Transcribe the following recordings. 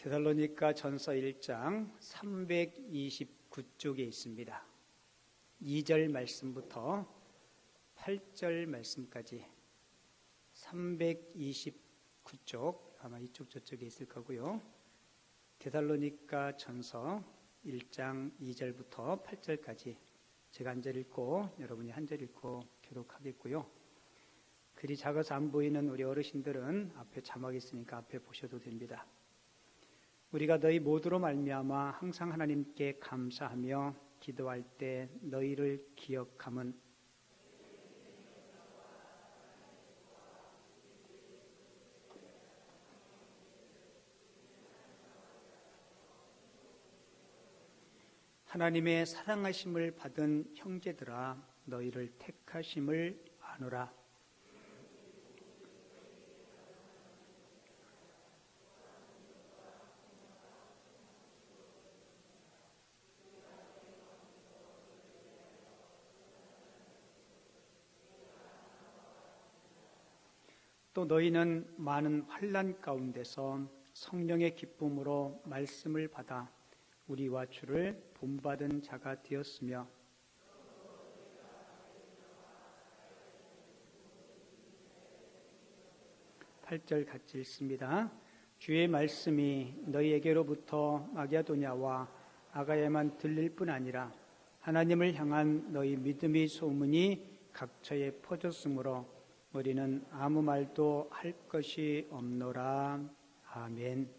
데살로니가 전서 1장 329쪽에 있습니다. 2절 말씀부터 8절 말씀까지 329쪽, 아마 이쪽 저쪽에 있을 거고요. 데살로니가 전서 1장 2절부터 8절까지 제가 한 절 읽고 여러분이 한 절 읽고 교독하겠고요. 글이 작아서 안 보이는 우리 어르신들은 앞에 자막이 있으니까 앞에 보셔도 됩니다. 우리가 너희 모두로 말미암아 항상 하나님께 감사하며 기도할 때 너희를 기억함은 하나님의 사랑하심을 받은 형제들아 너희를 택하심을 아노라. 또 너희는 많은 환난 가운데서 성령의 기쁨으로 말씀을 받아 우리와 주를 본받은 자가 되었으며 팔절 같이 읽습니다. 주의 말씀이 너희에게로부터 마게도냐와 아가야만 들릴 뿐 아니라 하나님을 향한 너희 믿음의 소문이 각처에 퍼졌으므로 우리는 아무 말도 할 것이 없노라. 아멘.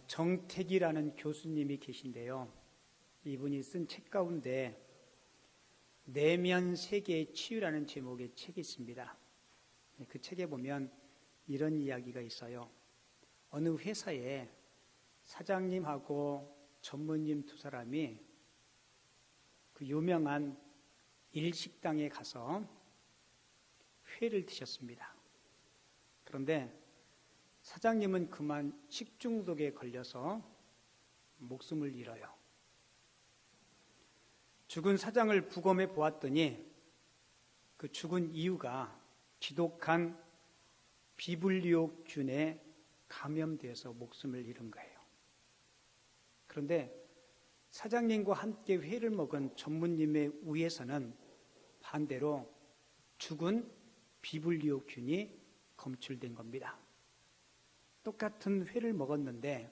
정택이라는 교수님이 계신데요. 이분이 쓴 책 가운데 내면 세계의 치유라는 제목의 책이 있습니다. 그 책에 보면 이런 이야기가 있어요. 어느 회사에 사장님하고 전무님 두 사람이 그 유명한 일식당에 가서 회를 드셨습니다. 그런데 사장님은 그만 식중독에 걸려서 목숨을 잃어요. 죽은 사장을 부검해 보았더니 그 죽은 이유가 지독한 비불리옥균에 감염되어서 목숨을 잃은 거예요. 그런데 사장님과 함께 회를 먹은 전무님의 위에서는 반대로 죽은 비불리옥균이 검출된 겁니다. 똑같은 회를 먹었는데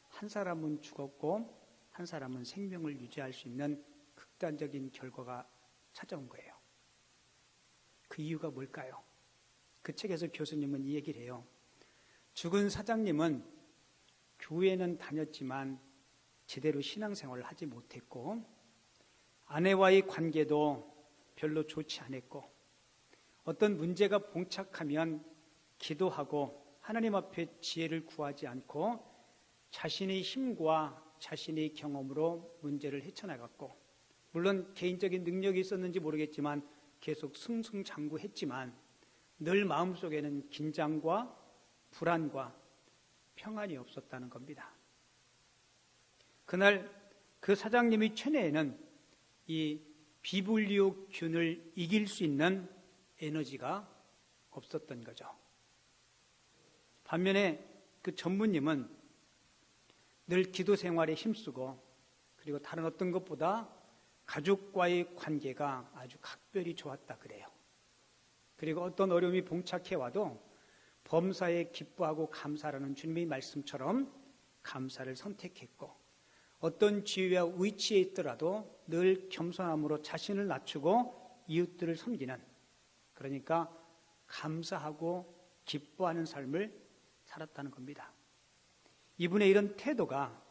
한 사람은 죽었고 한 사람은 생명을 유지할 수 있는 극단적인 결과가 찾아온 거예요. 그 이유가 뭘까요? 그 책에서 교수님은 이 얘기를 해요. 죽은 사장님은 교회는 다녔지만 제대로 신앙생활을 하지 못했고 아내와의 관계도 별로 좋지 않았고 어떤 문제가 봉착하면 기도하고 하나님 앞에 지혜를 구하지 않고 자신의 힘과 자신의 경험으로 문제를 헤쳐나갔고 물론 개인적인 능력이 있었는지 모르겠지만 계속 승승장구했지만 늘 마음속에는 긴장과 불안과 평안이 없었다는 겁니다. 그날 그 사장님의 체내에는 이 비불리옥균을 이길 수 있는 에너지가 없었던 거죠. 반면에 그 전무님은 늘 기도 생활에 힘쓰고 그리고 다른 어떤 것보다 가족과의 관계가 아주 각별히 좋았다 그래요. 그리고 어떤 어려움이 봉착해 와도 범사에 기뻐하고 감사라는 주님의 말씀처럼 감사를 선택했고 어떤 지위와 위치에 있더라도 늘 겸손함으로 자신을 낮추고 이웃들을 섬기는 그러니까 감사하고 기뻐하는 삶을 살았다는 겁니다. 이분의 이런 태도가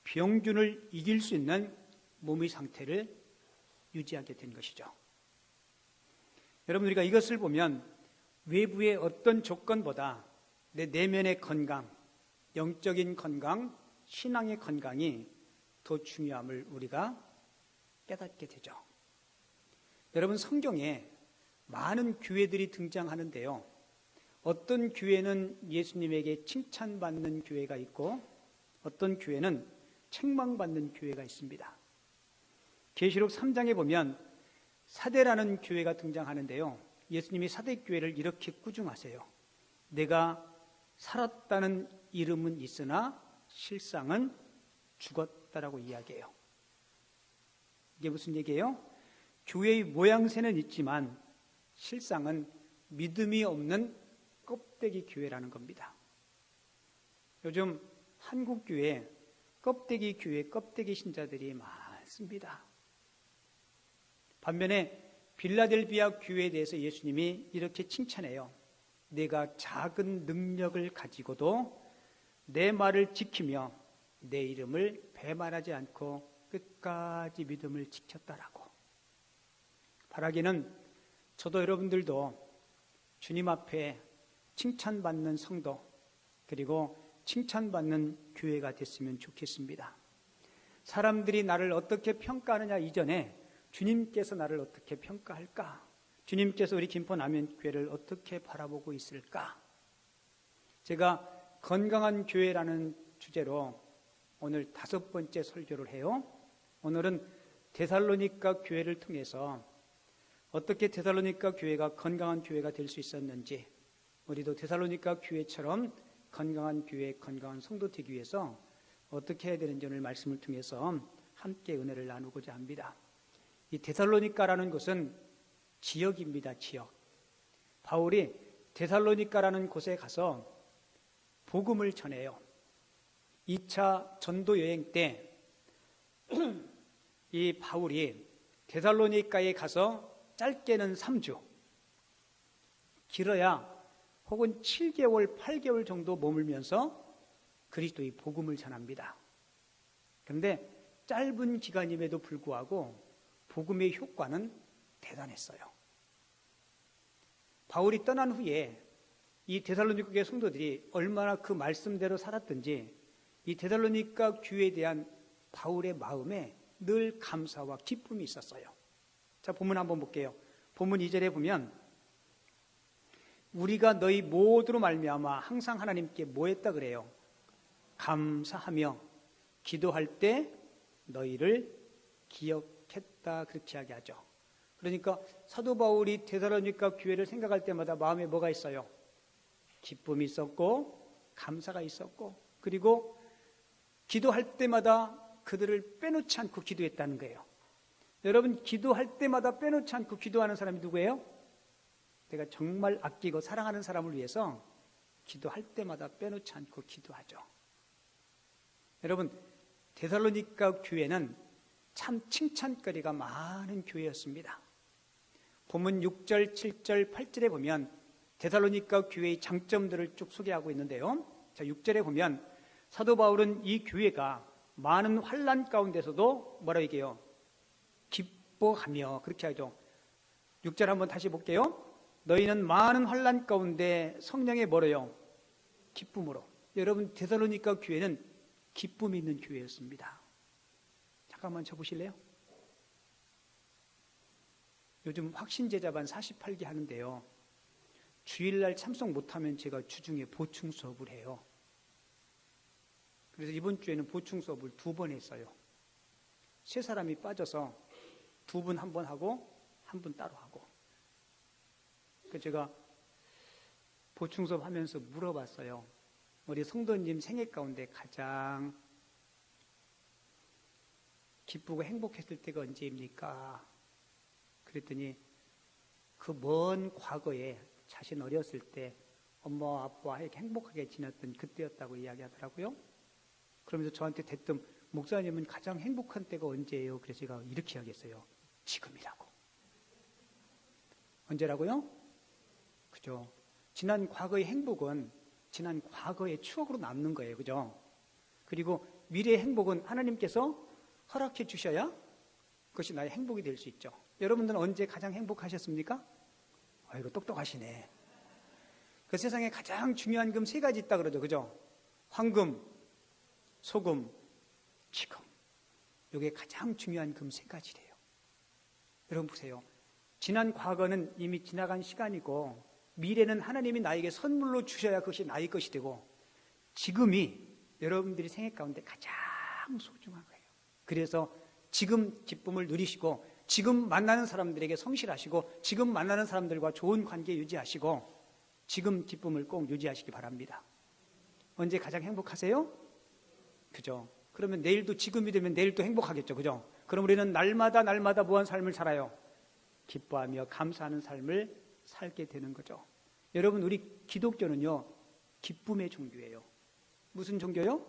병균을 이길 수 있는 몸의 상태를 유지하게 된 것이죠. 여러분 우리가 이것을 보면 외부의 어떤 조건보다 내 내면의 건강, 영적인 건강, 신앙의 건강이 더 중요함을 우리가 깨닫게 되죠. 여러분 성경에 많은 교회들이 등장하는데요. 어떤 교회는 예수님에게 칭찬받는 교회가 있고 어떤 교회는 책망받는 교회가 있습니다. 계시록 3장에 보면 사대라는 교회가 등장하는데요. 예수님이 사대 교회를 이렇게 꾸중하세요. 내가 살았다는 이름은 있으나 실상은 죽었다라고 이야기해요. 이게 무슨 얘기예요? 교회의 모양새는 있지만 실상은 믿음이 없는 껍데기 교회라는 겁니다. 요즘 한국 교회 껍데기 신자들이 많습니다. 반면에 빌라델비아 교회에 대해서 예수님이 이렇게 칭찬해요. 내가 작은 능력을 가지고도 내 말을 지키며 내 이름을 배반하지 않고 끝까지 믿음을 지켰다라고. 바라기는 저도 여러분들도 주님 앞에 칭찬받는 성도 그리고 칭찬받는 교회가 됐으면 좋겠습니다. 사람들이 나를 어떻게 평가하느냐 이전에 주님께서 나를 어떻게 평가할까? 주님께서 우리 김포남현교회를 어떻게 바라보고 있을까? 제가 건강한 교회라는 주제로 오늘 5번째 설교를 해요. 오늘은 데살로니가 교회를 통해서 어떻게 데살로니가 교회가 건강한 교회가 될 수 있었는지, 우리도 데살로니가 교회처럼 건강한 교회, 건강한 성도 되기 위해서 어떻게 해야 되는지 오늘 말씀을 통해서 함께 은혜를 나누고자 합니다. 이 데살로니가라는 곳은 지역입니다. 지역. 바울이 데살로니가라는 곳에 가서 복음을 전해요. 2차 전도 여행 때 이 바울이 데살로니가에 가서 짧게는 3주, 길어야 혹은 7개월, 8개월 정도 머물면서 그리스도의 복음을 전합니다. 그런데 짧은 기간임에도 불구하고 복음의 효과는 대단했어요. 바울이 떠난 후에 이 데살로니가 교회 성도들이 얼마나 그 말씀대로 살았든지 이 데살로니가 교회에 대한 바울의 마음에 늘 감사와 기쁨이 있었어요. 자, 본문 한번 볼게요. 본문 2절에 보면 우리가 너희 모두로 말미암아 항상 하나님께 뭐 했다 그래요? 감사하며 기도할 때 너희를 기억했다, 그렇게 이야기하죠. 그러니까 사도 바울이 데살로니가 교회를 생각할 때마다 마음에 뭐가 있어요? 기쁨이 있었고 감사가 있었고, 그리고 기도할 때마다 그들을 빼놓지 않고 기도했다는 거예요. 여러분, 기도할 때마다 빼놓지 않고 기도하는 사람이 누구예요? 내가 정말 아끼고 사랑하는 사람을 위해서 기도할 때마다 빼놓지 않고 기도하죠. 여러분, 데살로니가 교회는 참 칭찬거리가 많은 교회였습니다. 본문 6절, 7절, 8절에 보면 데살로니가 교회의 장점들을 쭉 소개하고 있는데요. 자, 6절에 보면 사도 바울은 이 교회가 많은 환난 가운데서도 뭐라 얘기해요? 기뻐하며, 그렇게 하죠. 6절 한번 다시 볼게요. 너희는 많은 환난 가운데 성령의 뭐래요? 기쁨으로. 여러분, 데살로니가 교회는 기쁨이 있는 교회였습니다. 잠깐만 쳐보실래요? 요즘 확신제자반 48기 하는데요. 주일날 참석 못하면 제가 주중에 보충 수업을 해요. 그래서 이번 주에는 보충 수업을 2번 했어요. 3사람이 빠져서 2분 1번 하고 1분 따로 하고. 그래서 제가 보충 수업 하면서 물어봤어요. 우리 성도님 생애 가운데 가장 기쁘고 행복했을 때가 언제입니까? 그랬더니 그 먼 과거에 자신 어렸을 때 엄마와 아빠와 이렇게 행복하게 지냈던 그때였다고 이야기하더라고요. 그러면서 저한테 대뜸 목사님은 가장 행복한 때가 언제예요? 그래서 제가 이렇게 이야기했어요. 지금이라고. 언제라고요? 그죠? 지난 과거의 행복은 지난 과거의 추억으로 남는 거예요. 그죠? 그리고 미래의 행복은 하나님께서 허락해 주셔야 그것이 나의 행복이 될 수 있죠. 여러분들은 언제 가장 행복하셨습니까? 아이고, 똑똑하시네. 그 세상에 가장 중요한 금 3가지 있다 그러죠. 그죠? 황금, 소금, 지금. 이게 가장 중요한 금 3가지래요. 여러분 보세요. 지난 과거는 이미 지나간 시간이고 미래는 하나님이 나에게 선물로 주셔야 그것이 나의 것이 되고 지금이 여러분들이 생애 가운데 가장 소중한 거예요. 그래서 지금 기쁨을 누리시고 지금 만나는 사람들에게 성실하시고 지금 만나는 사람들과 좋은 관계 유지하시고 지금 기쁨을 꼭 유지하시기 바랍니다. 언제 가장 행복하세요? 그죠? 그러면 내일도 지금이 되면 내일 또 행복하겠죠. 그죠? 그럼 우리는 날마다 무한 삶을 살아요. 기뻐하며 감사하는 삶을 살게 되는 거죠. 여러분, 우리 기독교는요, 기쁨의 종교예요. 무슨 종교요?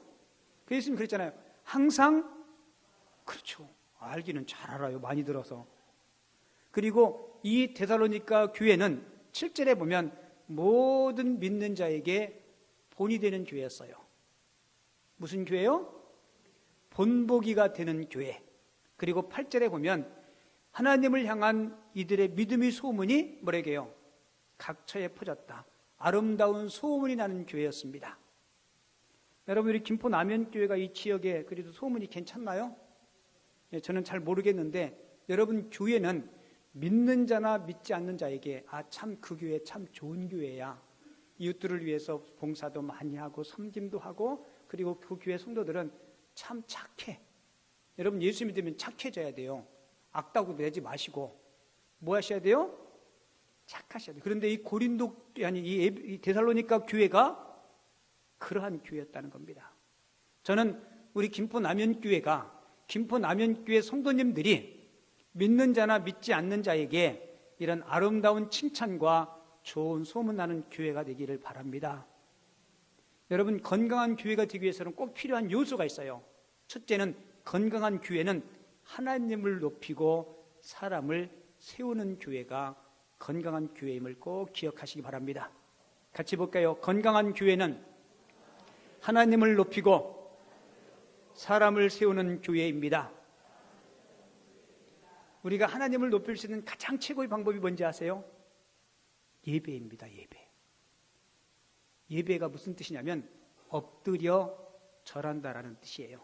그 예수님 그랬잖아요. 항상, 그렇죠. 알기는 잘 알아요. 많이 들어서. 그리고 이 데살로니가 교회는 7절에 보면 모든 믿는 자에게 본이 되는 교회였어요. 무슨 교회요? 본보기가 되는 교회. 그리고 8절에 보면 하나님을 향한 이들의 믿음의 소문이 뭐라고 해요? 각처에 퍼졌다. 아름다운 소문이 나는 교회였습니다. 여러분, 우리 김포 남현교회가 이 지역에 그래도 소문이 괜찮나요? 예, 저는 잘 모르겠는데 여러분, 교회는 믿는 자나 믿지 않는 자에게 참 그 교회 참 좋은 교회야. 이웃들을 위해서 봉사도 많이 하고 섬김도 하고, 그리고 그 교회 성도들은 참 착해. 여러분, 예수 믿으면 착해져야 돼요. 악다구 내지 마시고 뭐 하셔야 돼요? 착하셔야 돼요. 그런데 이 고린도 아니 이 데살로니가 교회가 그러한 교회였다는 겁니다. 저는 우리 김포 남현교회가 김포 남현교회 성도님들이 믿는 자나 믿지 않는 자에게 이런 아름다운 칭찬과 좋은 소문나는 교회가 되기를 바랍니다. 여러분, 건강한 교회가 되기 위해서는 꼭 필요한 요소가 있어요. 첫째는 건강한 교회는 하나님을 높이고 사람을 세우는 교회가 건강한 교회임을 꼭 기억하시기 바랍니다. 같이 볼까요? 건강한 교회는 하나님을 높이고 사람을 세우는 교회입니다. 우리가 하나님을 높일 수 있는 가장 최고의 방법이 뭔지 아세요? 예배입니다. 예배. 예배가 무슨 뜻이냐면 엎드려 절한다라는 뜻이에요.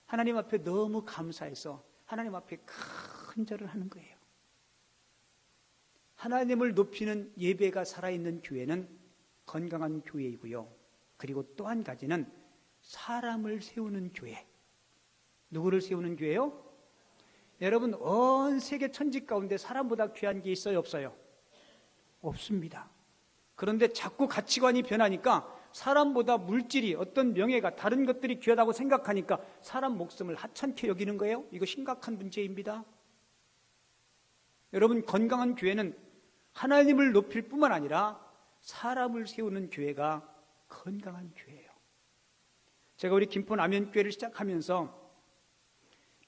하나님 앞에 너무 감사해서 하나님 앞에 큰 절을 하는 거예요. 하나님을 높이는 예배가 살아있는 교회는 건강한 교회이고요. 그리고 또 한 가지는 사람을 세우는 교회. 누구를 세우는 교회요? 여러분, 온 세계 천지 가운데 사람보다 귀한 게 있어요, 없어요? 없습니다. 그런데 자꾸 가치관이 변하니까 사람보다 물질이, 어떤 명예가, 다른 것들이 귀하다고 생각하니까 사람 목숨을 하찮게 여기는 거예요. 이거 심각한 문제입니다. 여러분, 건강한 교회는 하나님을 높일 뿐만 아니라 사람을 세우는 교회가 건강한 교회예요. 제가 우리 김포 남현교회를 시작하면서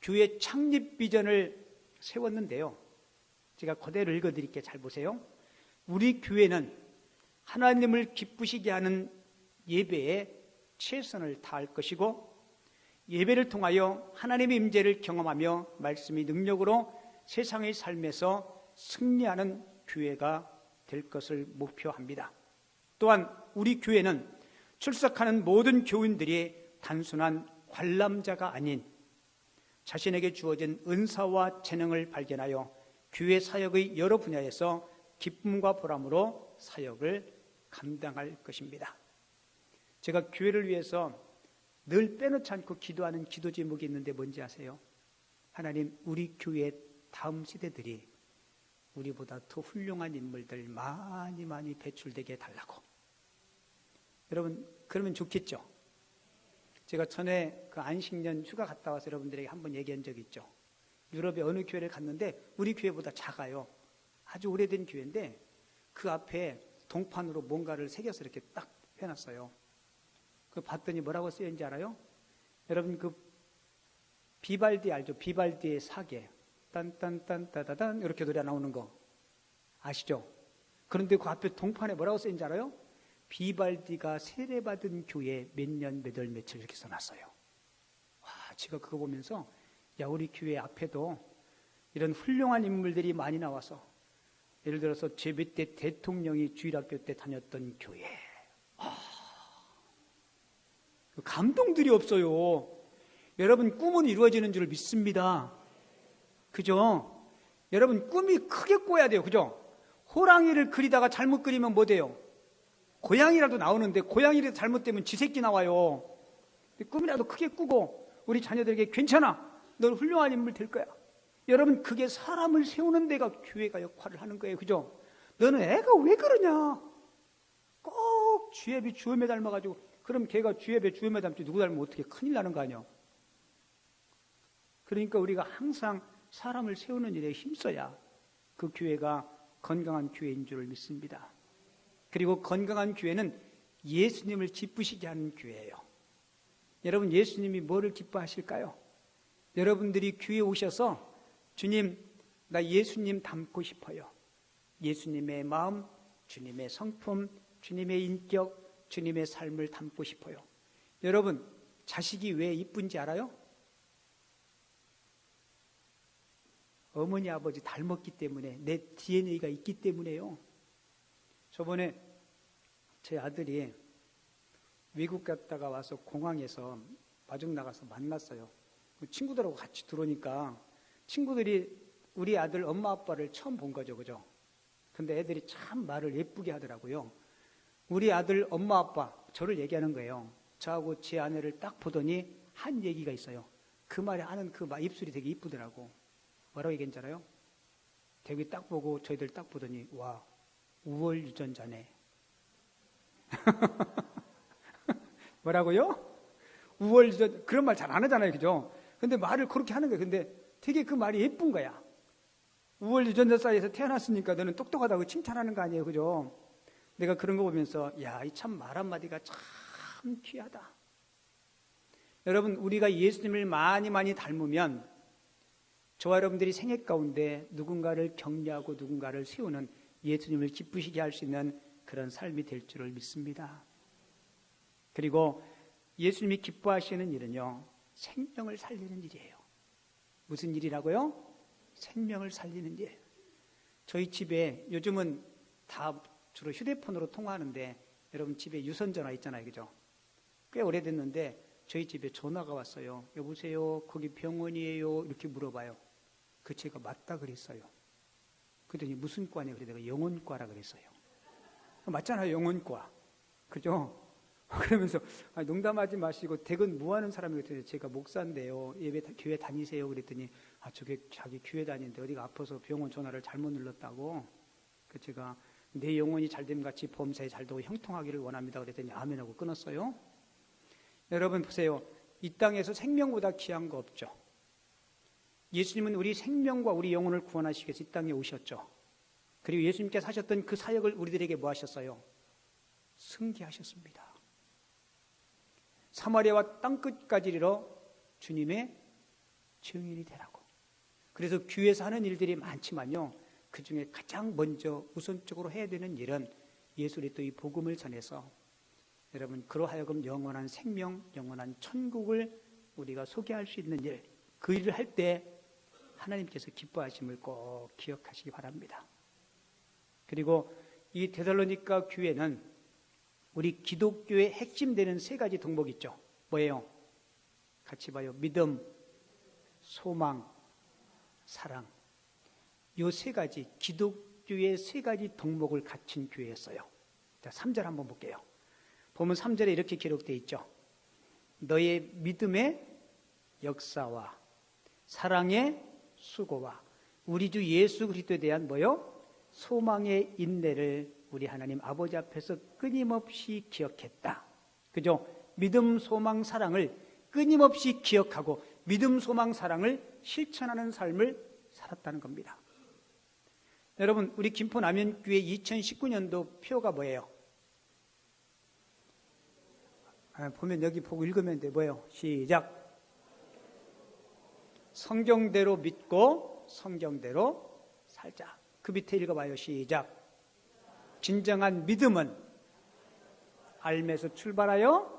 교회 창립 비전을 세웠는데요. 제가 그대로 읽어드릴게요. 잘 보세요. 우리 교회는 하나님을 기쁘시게 하는 예배에 최선을 다할 것이고, 예배를 통하여 하나님의 임재를 경험하며 말씀의 능력으로 세상의 삶에서 승리하는 교회가 될 것을 목표합니다. 또한 우리 교회는 출석하는 모든 교인들이 단순한 관람자가 아닌 자신에게 주어진 은사와 재능을 발견하여 교회 사역의 여러 분야에서 기쁨과 보람으로 사역을 감당할 것입니다. 제가 교회를 위해서 늘 빼놓지 않고 기도하는 기도 제목이 있는데 뭔지 아세요? 하나님, 우리 교회 다음 세대들이 우리보다 더 훌륭한 인물들 많이 배출되게 해달라고. 여러분, 그러면 좋겠죠? 제가 전에 그 안식년 휴가 갔다 와서 여러분들에게 한번 얘기한 적이 있죠. 유럽의 어느 교회를 갔는데 우리 교회보다 작아요. 아주 오래된 교회인데 그 앞에 동판으로 뭔가를 새겨서 이렇게 딱 해놨어요. 그 봤더니 뭐라고 쓰여있는지 알아요? 여러분, 그 비발디 알죠? 비발디의 사계. 딴딴딴따다단 이렇게 노래 나오는 거 아시죠? 그런데 그 앞에 동판에 뭐라고 쓰여있는지 알아요? 비발디가 세례받은 교회 몇 년 몇 월 며칠 이렇게 써놨어요. 와, 제가 그거 보면서 야, 우리 교회 앞에도 이런 훌륭한 인물들이 많이 나와서, 예를 들어서 제 몇 대 대통령이 주일학교 때 다녔던 교회, 감동들이 없어요. 여러분, 꿈은 이루어지는 줄 믿습니다. 그죠? 여러분, 꿈이 크게 꿔야 돼요. 그죠? 호랑이를 그리다가 잘못 그리면 뭐 돼요? 고양이라도 나오는데 고양이라도 잘못되면 쥐새끼 나와요. 꿈이라도 크게 꾸고 우리 자녀들에게 괜찮아, 넌 훌륭한 인물 될 거야. 여러분, 그게 사람을 세우는 데가 교회가 역할을 하는 거예요. 그죠? 너는 애가 왜 그러냐? 꼭 주애비 주엄에 닮아가지고 그럼 걔가 주예배 주일마다 닮지 누구 닮으면 어떻게 큰일 나는 거 아니야. 그러니까 우리가 항상 사람을 세우는 일에 힘써야 그 교회가 건강한 교회인 줄을 믿습니다. 그리고 건강한 교회는 예수님을 기쁘시게 하는 교회예요. 여러분, 예수님이 뭐를 기뻐하실까요? 여러분들이 교회에 오셔서 주님, 나 예수님 닮고 싶어요. 예수님의 마음, 주님의 성품, 주님의 인격, 주님의 삶을 담고 싶어요. 여러분, 자식이 왜 이쁜지 알아요? 어머니, 아버지 닮았기 때문에, 내 DNA가 있기 때문에요. 저번에 제 아들이 외국 갔다가 와서 공항에서 마중 나가서 만났어요. 친구들하고 같이 들어오니까 친구들이 우리 아들 엄마 아빠를 처음 본 거죠. 그죠? 근데 애들이 참 말을 예쁘게 하더라고요. 우리 아들 엄마 아빠, 저를 얘기하는 거예요. 저하고 제 아내를 딱 보더니 한 얘기가 있어요. 그 말에 하는 그 입술이 되게 이쁘더라고. 뭐라고 얘기했는지 알아요? 되게 딱 보고 저희들 딱 보더니 와, 우월 유전자네. 뭐라고요? 우월 유전, 그런 말 잘 안 하잖아요. 그죠? 근데 말을 그렇게 하는 거예요. 근데 되게 그 말이 예쁜 거야. 우월 유전자 사이에서 태어났으니까 너는 똑똑하다고 칭찬하는 거 아니에요. 그죠? 내가 그런 거 보면서 야, 이 참 말 한마디가 참 귀하다. 여러분, 우리가 예수님을 많이 닮으면 저와 여러분들이 생애 가운데 누군가를 격려하고 누군가를 세우는 예수님을 기쁘시게 할 수 있는 그런 삶이 될 줄을 믿습니다. 그리고 예수님이 기뻐하시는 일은요, 생명을 살리는 일이에요. 무슨 일이라고요? 생명을 살리는 일. 저희 집에 요즘은 다 주로 휴대폰으로 통화하는데 여러분 집에 유선전화 있잖아요. 그죠? 꽤 오래됐는데 저희 집에 전화가 왔어요. 여보세요, 거기 병원이에요? 이렇게 물어봐요. 그 제가 맞다 그랬어요. 그랬더니 무슨 과냐? 그래 내가 영혼과라 그랬어요. 맞잖아요, 영혼과. 그죠? 그러면서 농담하지 마시고 댁은 뭐 하는 사람이거든요. 제가 목사인데요. 교회 다니세요? 그랬더니 저게 자기 교회 다니는데 어디가 아파서 병원 전화를 잘못 눌렀다고. 그 제가 내 영혼이 잘됨 같이 범사에 잘되고 형통하기를 원합니다. 그랬더니 아멘하고 끊었어요. 여러분 보세요. 이 땅에서 생명보다 귀한 거 없죠. 예수님은 우리 생명과 우리 영혼을 구원하시기 위해서 이 땅에 오셨죠. 그리고 예수님께서 하셨던 그 사역을 우리들에게 뭐 하셨어요? 승계하셨습니다. 사마리아와 땅끝까지 이르러 주님의 증인이 되라고. 그래서 교회에서 하는 일들이 많지만요, 그 중에 가장 먼저 우선적으로 해야 되는 일은 예수 그리스도의 복음을 전해서 여러분 그로하여금 영원한 생명, 영원한 천국을 우리가 소개할 수 있는 일, 그 일을 할 때 하나님께서 기뻐하심을 꼭 기억하시기 바랍니다. 그리고 이 데살로니가 교회는 우리 기독교의 핵심되는 세 가지 덕목이 있죠. 뭐예요? 같이 봐요. 믿음, 소망, 사랑. 이 세 가지, 기독교의 세 가지 덕목을 갖춘 교회였어요. 자, 3절 한번 볼게요. 보면 3절에 이렇게 기록되어 있죠. 너의 믿음의 역사와 사랑의 수고와 우리 주 예수 그리스도에 대한 뭐요? 소망의 인내를 우리 하나님 아버지 앞에서 끊임없이 기억했다. 그죠? 믿음, 소망, 사랑을 끊임없이 기억하고 믿음, 소망, 사랑을 실천하는 삶을 살았다는 겁니다. 여러분, 우리 김포 남현교회 2019년도 표가 뭐예요? 보면 여기 보고 읽으면 돼. 뭐예요? 시작. 성경대로 믿고 성경대로 살자. 그 밑에 읽어봐요. 시작. 진정한 믿음은 알면서 출발하여,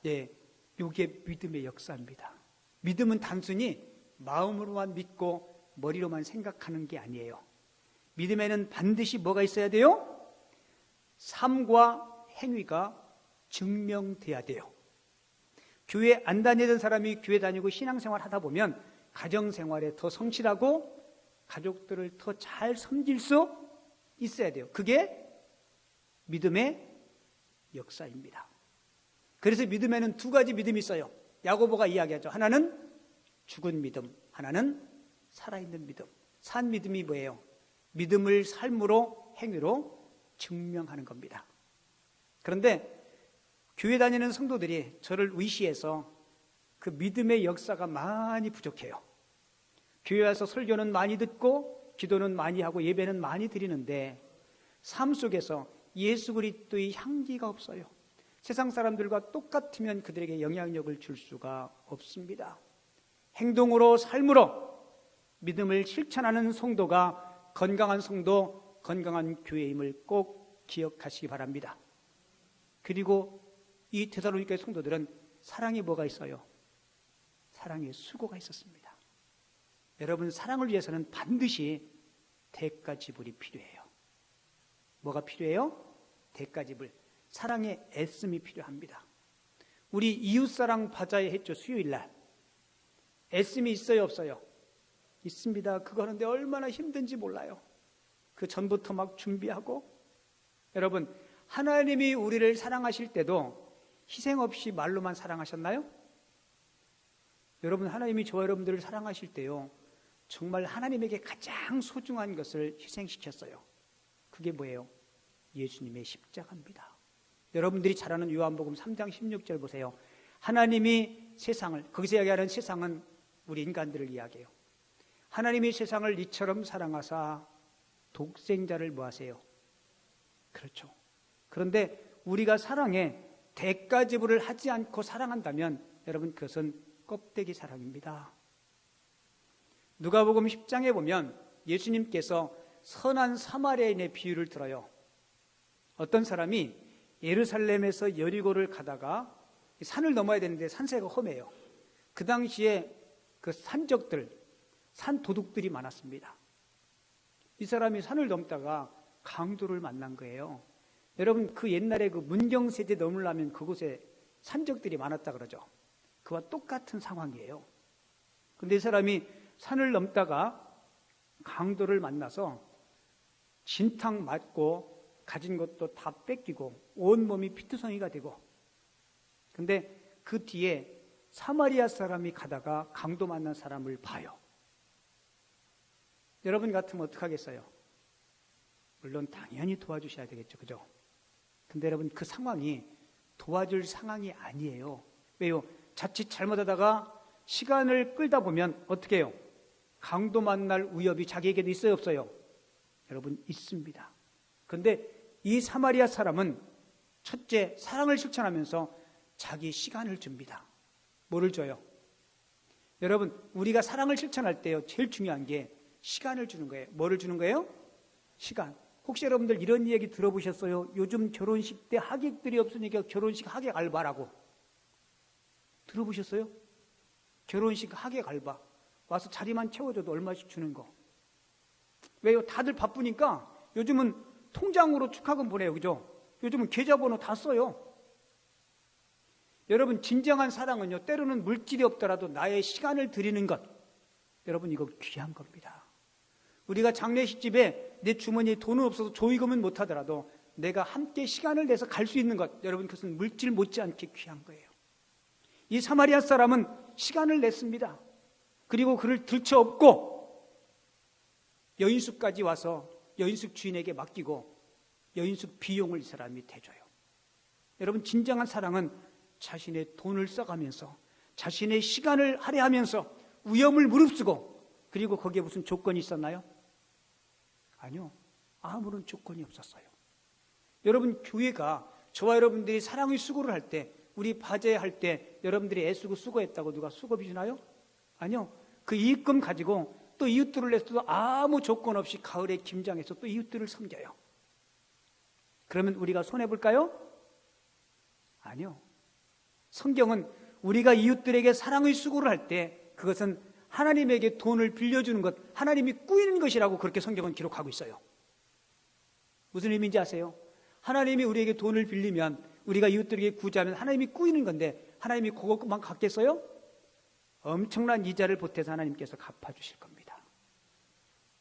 예, 이게 믿음의 역사입니다. 믿음은 단순히 마음으로만 믿고 머리로만 생각하는 게 아니에요. 믿음에는 반드시 뭐가 있어야 돼요? 삶과 행위가 증명돼야 돼요. 교회 안 다니던 사람이 교회 다니고 신앙생활 하다 보면 가정생활에 더 성실하고 가족들을 더 잘 섬길 수 있어야 돼요. 그게 믿음의 역사입니다. 그래서 믿음에는 두 가지 믿음이 있어요. 야고보가 이야기하죠. 하나는 죽은 믿음, 하나는 살아있는 믿음. 산 믿음이 뭐예요? 믿음을 삶으로, 행위로 증명하는 겁니다. 그런데 교회 다니는 성도들이 저를 의시해서 그 믿음의 역사가 많이 부족해요. 교회 와서 설교는 많이 듣고 기도는 많이 하고 예배는 많이 드리는데 삶 속에서 예수 그리스도의 향기가 없어요. 세상 사람들과 똑같으면 그들에게 영향력을 줄 수가 없습니다. 행동으로 삶으로 믿음을 실천하는 성도가 건강한 성도, 건강한 교회임을 꼭 기억하시기 바랍니다. 그리고 이 데살로니가의 성도들은 사랑에 뭐가 있어요? 사랑에 수고가 있었습니다. 여러분, 사랑을 위해서는 반드시 대가 지불이 필요해요. 뭐가 필요해요? 대가 지불. 사랑의 애씀이 필요합니다. 우리 이웃사랑 바자회 했죠, 수요일날. 애씀이 있어요, 없어요? 있습니다. 그거 하는데 얼마나 힘든지 몰라요. 그 전부터 막 준비하고. 여러분, 하나님이 우리를 사랑하실 때도 희생 없이 말로만 사랑하셨나요? 여러분, 하나님이 저와 여러분들을 사랑하실 때요, 정말 하나님에게 가장 소중한 것을 희생시켰어요. 그게 뭐예요? 예수님의 십자가입니다. 여러분들이 잘 아는 요한복음 3장 16절 보세요. 하나님이 세상을, 거기서 이야기하는 세상은 우리 인간들을 이야기해요. 하나님이 세상을 이처럼 사랑하사 독생자를 뭐 하세요? 그렇죠. 그런데 우리가 사랑에 대가 지불을 하지 않고 사랑한다면 여러분, 그것은 껍데기 사랑입니다. 누가복음 10장에 보면 예수님께서 선한 사마리아인의 비유를 들어요. 어떤 사람이 예루살렘에서 여리고를 가다가 산을 넘어야 되는데 산세가 험해요. 그 당시에 그 산적들, 산 도둑들이 많았습니다. 이 사람이 산을 넘다가 강도를 만난 거예요. 여러분, 그 옛날에 그 문경세제 넘으려면 그곳에 산적들이 많았다 그러죠. 그와 똑같은 상황이에요. 그런데 이 사람이 산을 넘다가 강도를 만나서 진탕 맞고 가진 것도 다 뺏기고 온몸이 피투성이가 되고, 근데 그 뒤에 사마리아 사람이 가다가 강도 만난 사람을 봐요. 여러분 같으면 어떡하겠어요? 물론 당연히 도와주셔야 되겠죠, 그죠? 근데 여러분, 그 상황이 도와줄 상황이 아니에요. 왜요? 자칫 잘못하다가 시간을 끌다 보면 어떻게 해요? 강도 만날 위협이 자기에게도 있어요, 없어요? 여러분, 있습니다. 그런데 이 사마리아 사람은 첫째, 사랑을 실천하면서 자기 시간을 줍니다. 뭐를 줘요? 여러분, 우리가 사랑을 실천할 때요, 제일 중요한 게 시간을 주는 거예요. 뭐를 주는 거예요? 시간. 혹시 여러분들 이런 얘기 들어보셨어요? 요즘 결혼식 때 하객들이 없으니까 결혼식 하객 알바라고. 들어보셨어요? 결혼식 하객 알바. 와서 자리만 채워줘도 얼마씩 주는 거. 왜요? 다들 바쁘니까 요즘은 통장으로 축하금 보내요, 그죠? 요즘은 계좌번호 다 써요. 여러분, 진정한 사랑은요, 때로는 물질이 없더라도 나의 시간을 드리는 것. 여러분, 이거 귀한 겁니다. 우리가 장례식집에 내 주머니에 돈은 없어서 조의금은 못하더라도 내가 함께 시간을 내서 갈 수 있는 것, 여러분, 그것은 물질 못지않게 귀한 거예요. 이 사마리아 사람은 시간을 냈습니다. 그리고 그를 들쳐업고 여인숙까지 와서 여인숙 주인에게 맡기고 여인숙 비용을 이 사람이 대줘요. 여러분, 진정한 사랑은 자신의 돈을 써가면서 자신의 시간을 할애하면서 위험을 무릅쓰고, 그리고 거기에 무슨 조건이 있었나요? 아니요. 아무런 조건이 없었어요. 여러분, 교회가 저와 여러분들이 사랑의 수고를 할 때, 우리 바제할 때 여러분들이 애쓰고 수고했다고 누가 수고 비주나요? 아니요. 그 이익금 가지고 또 이웃들을 내서도 아무 조건 없이 가을에 김장해서 또 이웃들을 섬겨요. 그러면 우리가 손해볼까요? 아니요. 성경은 우리가 이웃들에게 사랑의 수고를 할 때 그것은 하나님에게 돈을 빌려주는 것, 하나님이 꾸이는 것이라고 그렇게 성경은 기록하고 있어요. 무슨 의미인지 아세요? 하나님이 우리에게 돈을 빌리면, 우리가 이웃들에게 구제하면 하나님이 꾸이는 건데 하나님이 그것만 갚겠어요? 엄청난 이자를 보태서 하나님께서 갚아주실 겁니다.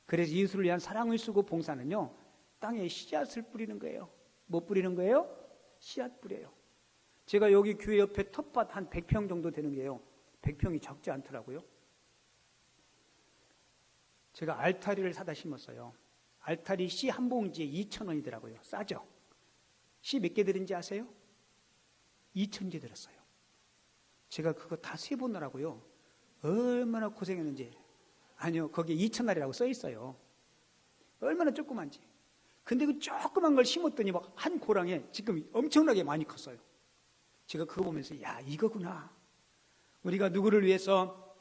그래서 이웃을 위한 사랑을 쓰고 봉사는요, 땅에 씨앗을 뿌리는 거예요. 뭐 뿌리는 거예요? 씨앗 뿌려요. 제가 여기 교회 옆에 텃밭 한 100평 정도 되는 게요, 100평이 적지 않더라고요. 제가 알타리를 사다 심었어요. 알타리 씨 한 봉지에 2,000원이더라고요. 싸죠? 씨 몇 개 들은지 아세요? 2,000개 들었어요. 제가 그거 다 세보느라고요. 얼마나 고생했는지. 아니요, 거기에 2,000알이라고 써 있어요. 얼마나 조그만지. 근데 그 조그만 걸 심었더니 막 한 고랑에 지금 엄청나게 많이 컸어요. 제가 그거 보면서 야, 이거구나. 우리가 누구를 위해서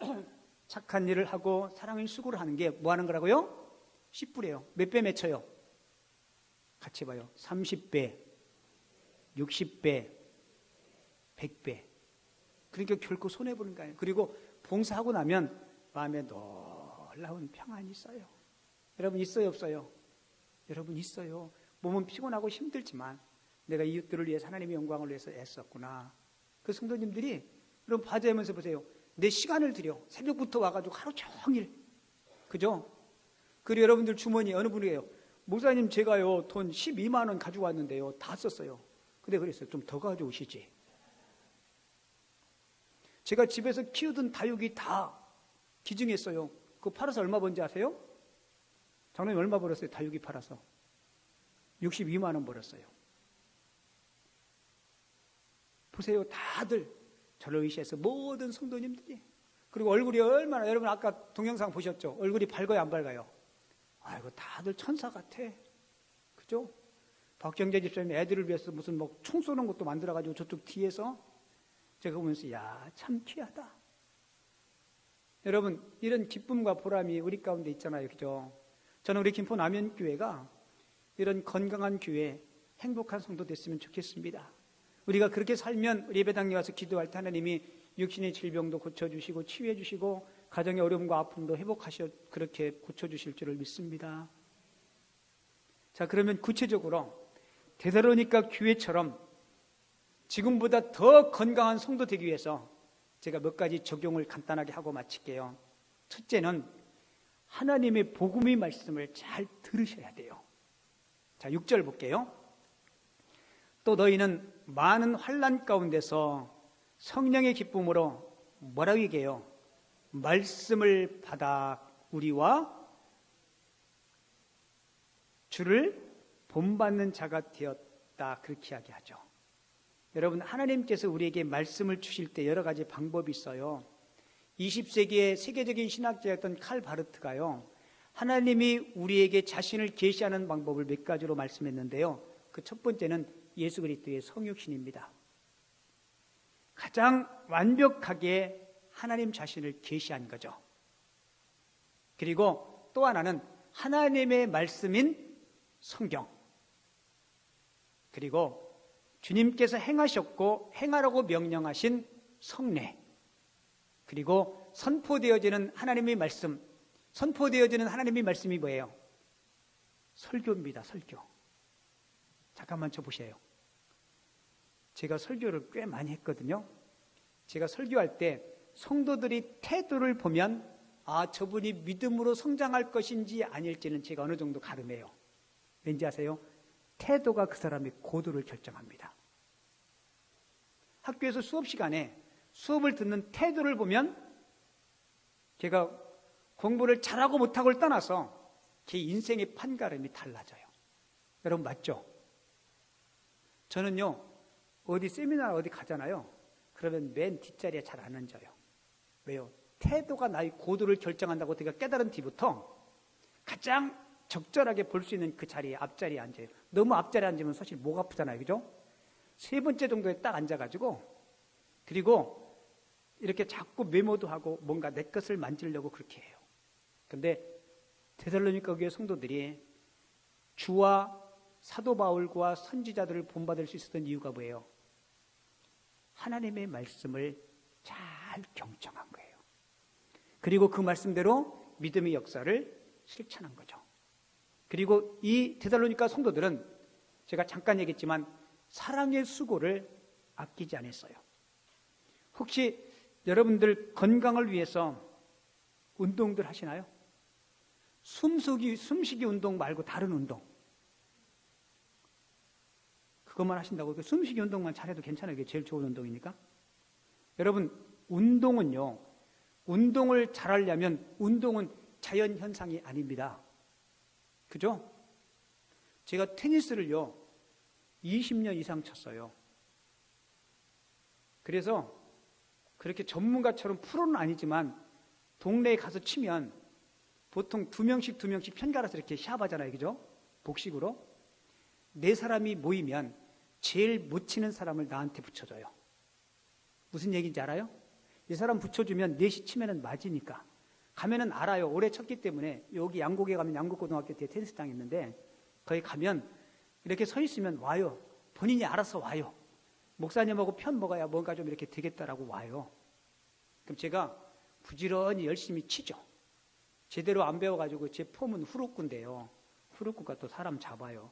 착한 일을 하고 사랑의 수고를 하는 게 뭐 하는 거라고요? 10불이에요. 몇 배 맺혀요? 같이 봐요. 30배, 60배, 100배. 그러니까 결코 손해보는 거 아니에요. 그리고 봉사하고 나면 마음에 놀라운 평안이 있어요. 여러분 있어요, 없어요? 여러분 있어요. 몸은 피곤하고 힘들지만 내가 이웃들을 위해서 하나님의 영광을 위해서 애썼구나. 그 성도님들이 여러분 바자하면서 보세요. 내 시간을 들여 새벽부터 와가지고 하루 종일, 그죠? 그리고 여러분들 주머니 어느 분이에요? 목사님 제가요 돈 12만 원 가지고 왔는데요 다 썼어요. 근데 그랬어요. 좀 더 가져오시지. 제가 집에서 키우던 다육이 다 기증했어요. 그거 팔아서 얼마 번지 아세요? 장로님 얼마 벌었어요? 다육이 팔아서 62만 원 벌었어요. 보세요. 다들 저를 의시해서 모든 성도님들이. 그리고 얼굴이 얼마나, 여러분 아까 동영상 보셨죠? 얼굴이 밝아요, 안 밝아요? 아이고 다들 천사 같아. 그죠? 박정재 집사님 애들을 위해서 무슨 뭐 총 쏘는 것도 만들어가지고 저쪽 뒤에서 제가 보면서 야, 참 귀하다. 여러분 이런 기쁨과 보람이 우리 가운데 있잖아요. 그죠? 저는 우리 김포 남현교회가 이런 건강한 교회, 행복한 성도 됐으면 좋겠습니다. 우리가 그렇게 살면 우리 예배당에 와서 기도할 때 하나님이 육신의 질병도 고쳐주시고 치유해 주시고 가정의 어려움과 아픔도 회복하셔 그렇게 고쳐주실 줄을 믿습니다. 자, 그러면 구체적으로 데살로니가 교회처럼 지금보다 더 건강한 성도 되기 위해서 제가 몇 가지 적용을 간단하게 하고 마칠게요. 첫째는 하나님의 복음의 말씀을 잘 들으셔야 돼요. 자, 6절 볼게요. 또 너희는 많은 환난 가운데서 성령의 기쁨으로 뭐라고 얘기해요? 말씀을 받아 우리와 주를 본받는 자가 되었다. 그렇게 이야기하죠. 여러분 하나님께서 우리에게 말씀을 주실 때 여러 가지 방법이 있어요. 20세기의 세계적인 신학자였던 칼 바르트가요, 하나님이 우리에게 자신을 계시하는 방법을 몇 가지로 말씀했는데요. 그 첫 번째는 예수 그리스도의 성육신입니다. 가장 완벽하게 하나님 자신을 계시한 거죠. 그리고 또 하나는 하나님의 말씀인 성경, 그리고 주님께서 행하셨고 행하라고 명령하신 성례, 그리고 선포되어지는 하나님의 말씀, 선포되어지는 하나님의 말씀이 뭐예요? 설교입니다. 설교. 잠깐만 쳐보세요. 제가 설교를 꽤 많이 했거든요. 제가 설교할 때 성도들이 태도를 보면 아, 저분이 믿음으로 성장할 것인지 아닐지는 제가 어느 정도 가름해요. 왠지 아세요? 태도가 그 사람의 고도를 결정합니다. 학교에서 수업 시간에 수업을 듣는 태도를 보면 제가 공부를 잘하고 못하고를 떠나서 제 인생의 판가름이 달라져요. 여러분 맞죠? 저는요, 어디 세미나 어디 가잖아요. 그러면 맨 뒷자리에 잘 안 앉아요. 왜요? 태도가 나의 고도를 결정한다고 제가 깨달은 뒤부터 가장 적절하게 볼 수 있는 그 자리에, 앞자리에 앉아요. 너무 앞자리에 앉으면 사실 목 아프잖아요. 그죠? 세 번째 정도에 딱 앉아가지고, 그리고 이렇게 자꾸 메모도 하고 뭔가 내 것을 만지려고 그렇게 해요. 근데 데살로니가 교회 성도들이 주와 사도 바울과 선지자들을 본받을 수 있었던 이유가 뭐예요? 하나님의 말씀을 잘 경청한 거예요. 그리고 그 말씀대로 믿음의 역사를 실천한 거죠. 그리고 이 데살로니가 성도들은 제가 잠깐 얘기했지만 사랑의 수고를 아끼지 않았어요. 혹시 여러분들 건강을 위해서 운동들 하시나요? 숨쉬기 운동 말고 다른 운동. 그것만 하신다고? 숨쉬기 운동만 잘해도 괜찮아요. 이게 제일 좋은 운동이니까. 여러분, 운동은요, 운동을 잘하려면 운동은 자연현상이 아닙니다. 그죠? 제가 테니스를요, 20년 이상 쳤어요. 그래서 그렇게 전문가처럼 프로는 아니지만 동네에 가서 치면 보통 두 명씩 편갈아서 이렇게 시합하잖아요. 그죠? 복식으로. 네 사람이 모이면 제일 못 치는 사람을 나한테 붙여줘요. 무슨 얘기인지 알아요? 이 사람 붙여주면 넷이 치면은 맞으니까. 가면은 알아요. 오래 쳤기 때문에. 여기 양곡에 가면 양곡고등학교 뒤에 테니스장 있는데 거기 가면 이렇게 서 있으면 와요. 본인이 알아서 와요. 목사님하고 편 먹어야 뭔가 좀 이렇게 되겠다라고 와요. 그럼 제가 부지런히 열심히 치죠. 제대로 안 배워가지고 제 폼은 후루꾸인데요. 후루꾸가 또 사람 잡아요.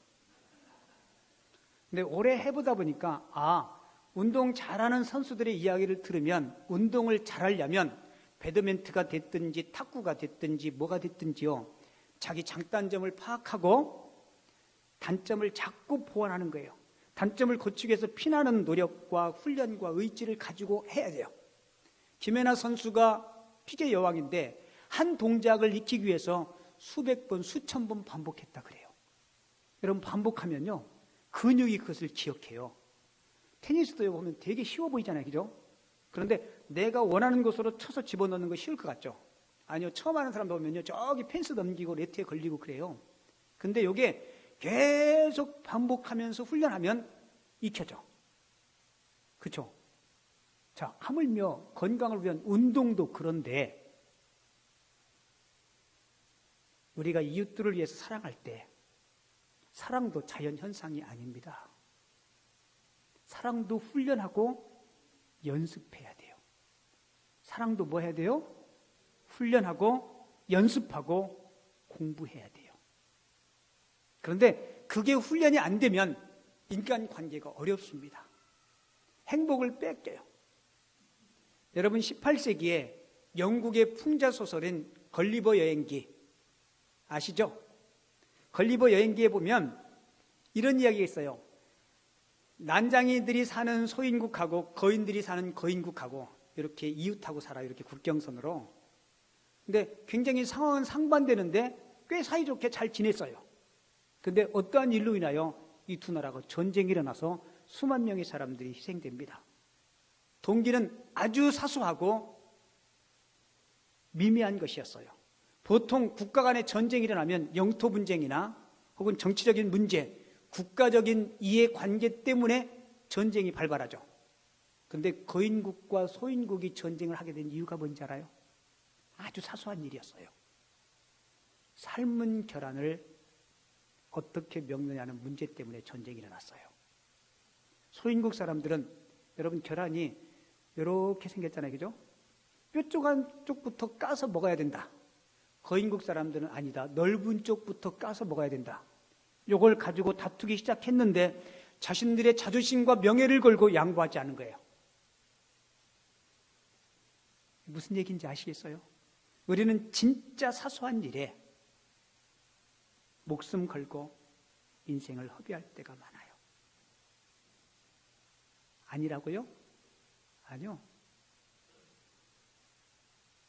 근데 오래 해보다 보니까 운동 잘하는 선수들의 이야기를 들으면 운동을 잘하려면 배드민턴가 됐든지 탁구가 됐든지 뭐가 됐든지요. 자기 장단점을 파악하고 단점을 자꾸 보완하는 거예요. 단점을 고치기 위해서 피나는 노력과 훈련과 의지를 가지고 해야 돼요. 김연아 선수가 피겨 여왕인데 한 동작을 익히기 위해서 수백 번, 수천 번 반복했다 그래요. 여러분 반복하면요. 근육이 그것을 기억해요. 테니스도 보면 되게 쉬워 보이잖아요. 그죠? 그런데 내가 원하는 곳으로 쳐서 집어넣는 거 쉬울 것 같죠? 아니요. 처음 하는 사람도 보면요. 저기 펜스 넘기고 네트에 걸리고 그래요. 근데 이게 계속 반복하면서 훈련하면 익혀져. 그렇죠? 자, 하물며 건강을 위한 운동도 그런데 우리가 이웃들을 위해서 사랑할 때 사랑도 자연현상이 아닙니다. 사랑도 훈련하고 연습해야 돼요. 사랑도 뭐 해야 돼요? 훈련하고 연습하고 공부해야 돼요. 그런데 그게 훈련이 안 되면 인간관계가 어렵습니다. 행복을 뺏겨요. 여러분 18세기에 영국의 풍자소설인 걸리버 여행기 아시죠? 걸리버 여행기에 보면 이런 이야기가 있어요. 난장이들이 사는 소인국하고 거인들이 사는 거인국하고 이렇게 이웃하고 살아요. 이렇게 국경선으로. 근데 굉장히 상황은 상반되는데 꽤 사이좋게 잘 지냈어요. 근데 어떠한 일로 인하여 이 두 나라가 전쟁이 일어나서 수만 명의 사람들이 희생됩니다. 동기는 아주 사소하고 미미한 것이었어요. 보통 국가 간의 전쟁이 일어나면 영토 분쟁이나 혹은 정치적인 문제, 국가적인 이해관계 때문에 전쟁이 발발하죠. 그런데 거인국과 소인국이 전쟁을 하게 된 이유가 뭔지 알아요? 아주 사소한 일이었어요. 삶은 결안을 어떻게 먹느냐는 문제 때문에 전쟁이 일어났어요. 소인국 사람들은 여러분 결안이 이렇게 생겼잖아요. 그죠? 뾰족 한쪽부터 까서 먹어야 된다. 거인국 사람들은 아니다. 넓은 쪽부터 까서 먹어야 된다. 이걸 가지고 다투기 시작했는데 자신들의 자존심과 명예를 걸고 양보하지 않은 거예요. 무슨 얘기인지 아시겠어요? 우리는 진짜 사소한 일에 목숨 걸고 인생을 허비할 때가 많아요. 아니라고요? 아니요.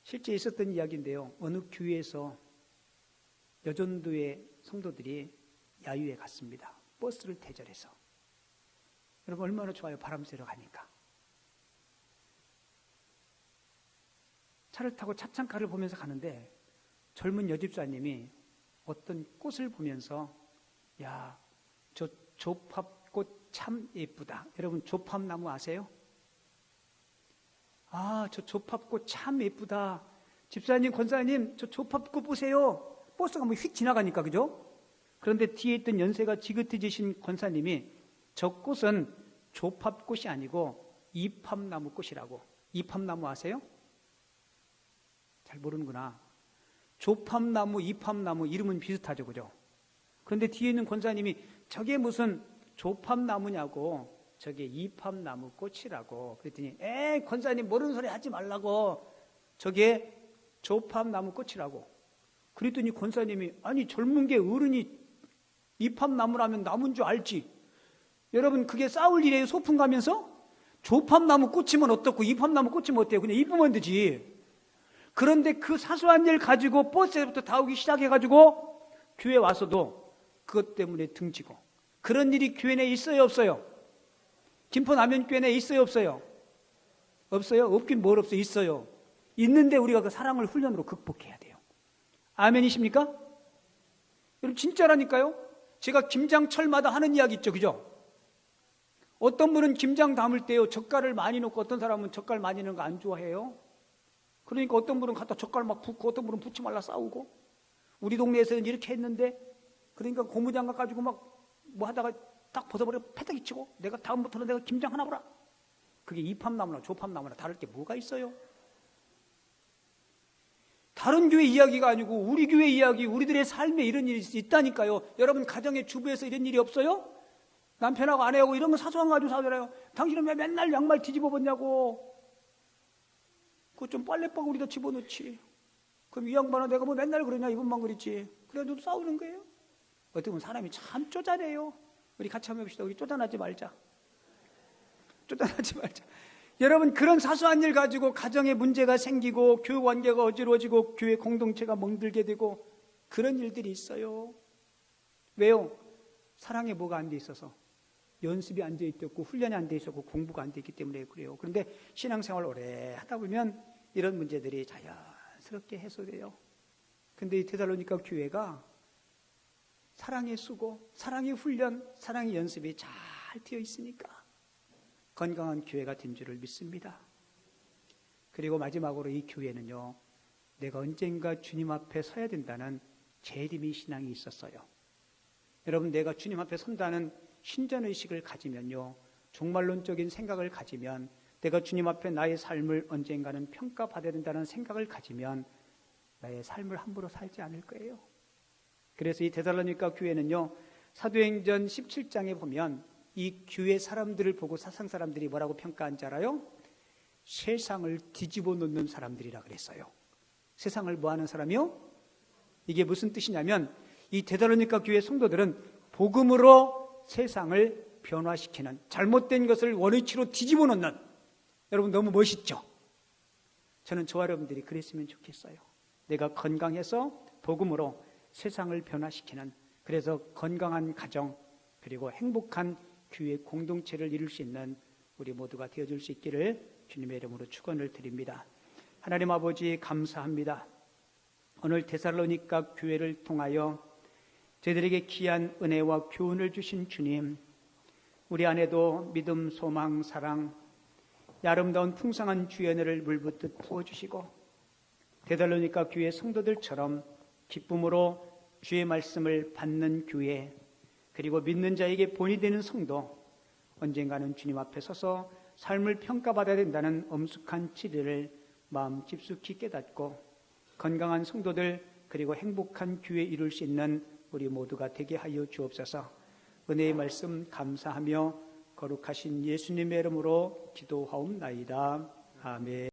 실제 있었던 이야기인데요. 어느 교회에서 여전도의 성도들이 야유회 갔습니다. 버스를 대절해서. 여러분 얼마나 좋아요. 바람 쐬러 가니까. 차를 타고 차창가를 보면서 가는데 젊은 여집사님이 어떤 꽃을 보면서 야, 저 조팝꽃 참 예쁘다. 여러분 조팝나무 아세요? 아, 저 조팝꽃 참 예쁘다. 집사님, 권사님, 저 조팝꽃 보세요. 버스가 뭐 휙 지나가니까, 그죠? 그런데 뒤에 있던 연세가 지긋해지신 권사님이 저 꽃은 조팝꽃이 아니고 이팝나무 꽃이라고. 이팝나무 아세요? 잘 모르는구나. 조팝나무, 이팝나무 이름은 비슷하죠, 그죠? 그런데 뒤에 있는 권사님이 저게 무슨 조팝나무냐고, 저게 이팝나무 꽃이라고. 그랬더니 권사님 모르는 소리 하지 말라고. 저게 조팝나무 꽃이라고. 그랬더니 권사님이 아니 젊은 게 어른이 이팝나무라면 나무인 줄 알지. 여러분 그게 싸울 일이에요. 소풍 가면서 조팝나무 꽃이면 어떻고 이팝나무 꽃이면 어때요? 그냥 이쁘면 되지. 그런데 그 사소한 일 가지고 버스에부터 다 오기 시작해가지고 교회 와서도 그것 때문에 등지고. 그런 일이 교회 내에 있어요 없어요? 김포남현교회 내에 있어요 없어요? 없어요? 없긴 뭘 없어요? 있어요. 있는데 우리가 그 사랑을 훈련으로 극복해야 돼요. 아멘이십니까? 여러분 진짜라니까요. 제가 김장철마다 하는 이야기 있죠, 그죠? 어떤 분은 김장 담을 때요 젓갈을 많이 넣고 어떤 사람은 젓갈 많이 넣는 거 안 좋아해요. 그러니까 어떤 분은 갖다 젓갈 막 붓고 어떤 분은 붓지 말라 싸우고, 우리 동네에서는 이렇게 했는데, 그러니까 고무장갑 가지고 막 뭐 하다가 딱 벗어버려 패대기 치고, 내가 다음부터는 내가 김장 하나 보라. 그게 이팝나무나 조팝나무나 다를 게 뭐가 있어요? 다른 교회 이야기가 아니고 우리 교회 이야기, 우리들의 삶에 이런 일이 있다니까요. 여러분 가정의 주부에서 이런 일이 없어요? 남편하고 아내하고 이런 거 사소한 거 가지고 싸우잖아요. 당신은 왜 맨날 양말 뒤집어 벗냐고. 그거 좀 빨래바구니에다 집어넣지. 그럼 이 양반은 내가 뭐 맨날 그러냐, 이분만 그랬지. 그래도 싸우는 거예요. 어떻게 보면 사람이 참 쪼잔해요. 우리 같이 한번 해봅시다. 우리 쪼잔하지 말자. 쪼잔하지 말자. 여러분 그런 사소한 일 가지고 가정에 문제가 생기고 교육 관계가 어지러워지고 교회 공동체가 멍들게 되고 그런 일들이 있어요. 왜요? 사랑에 뭐가 안 돼 있어서, 연습이 안 돼 있었고 훈련이 안 돼 있었고 공부가 안 돼 있기 때문에 그래요. 그런데 신앙생활 오래 하다 보면 이런 문제들이 자연스럽게 해소돼요. 근데 이 데살로니가 교회가 사랑의 수고, 사랑의 훈련, 사랑의 연습이 잘 되어 있으니까 건강한 교회가 된 줄을 믿습니다. 그리고 마지막으로 이 교회는요, 내가 언젠가 주님 앞에 서야 된다는 재림의 신앙이 있었어요. 여러분 내가 주님 앞에 선다는 신전의식을 가지면요, 종말론적인 생각을 가지면, 내가 주님 앞에 나의 삶을 언젠가는 평가받아야 된다는 생각을 가지면 나의 삶을 함부로 살지 않을 거예요. 그래서 이 데살로니가 교회는요, 사도행전 17장에 보면 이 교회 사람들을 보고 사상 사람들이 뭐라고 평가한 줄 알아요? 세상을 뒤집어 놓는 사람들이라 그랬어요. 세상을 뭐 하는 사람이요? 이게 무슨 뜻이냐면 이 데살로니가 교회 성도들은 복음으로 세상을 변화시키는, 잘못된 것을 원위치로 뒤집어 놓는, 여러분 너무 멋있죠? 저는 저와 여러분들이 그랬으면 좋겠어요. 내가 건강해서 복음으로 세상을 변화시키는, 그래서 건강한 가정 그리고 행복한 교회 공동체를 이룰 수 있는 우리 모두가 되어줄 수 있기를 주님의 이름으로 축원을 드립니다. 하나님 아버지 감사합니다. 오늘 데살로니가 교회를 통하여 저희들에게 귀한 은혜와 교훈을 주신 주님, 우리 안에도 믿음, 소망, 사랑, 아름다운 풍성한 주의 은혜를 물붓듯 부어주시고 데살로니가 교회 성도들처럼 기쁨으로 주의 말씀을 받는 교회, 그리고 믿는 자에게 본이 되는 성도, 언젠가는 주님 앞에 서서 삶을 평가받아야 된다는 엄숙한 진리를 마음 깊숙이 깨닫고 건강한 성도들 그리고 행복한 교회 이룰 수 있는 우리 모두가 되게 하여 주옵소서. 은혜의 말씀 감사하며 거룩하신 예수님의 이름으로 기도하옵나이다. 아멘.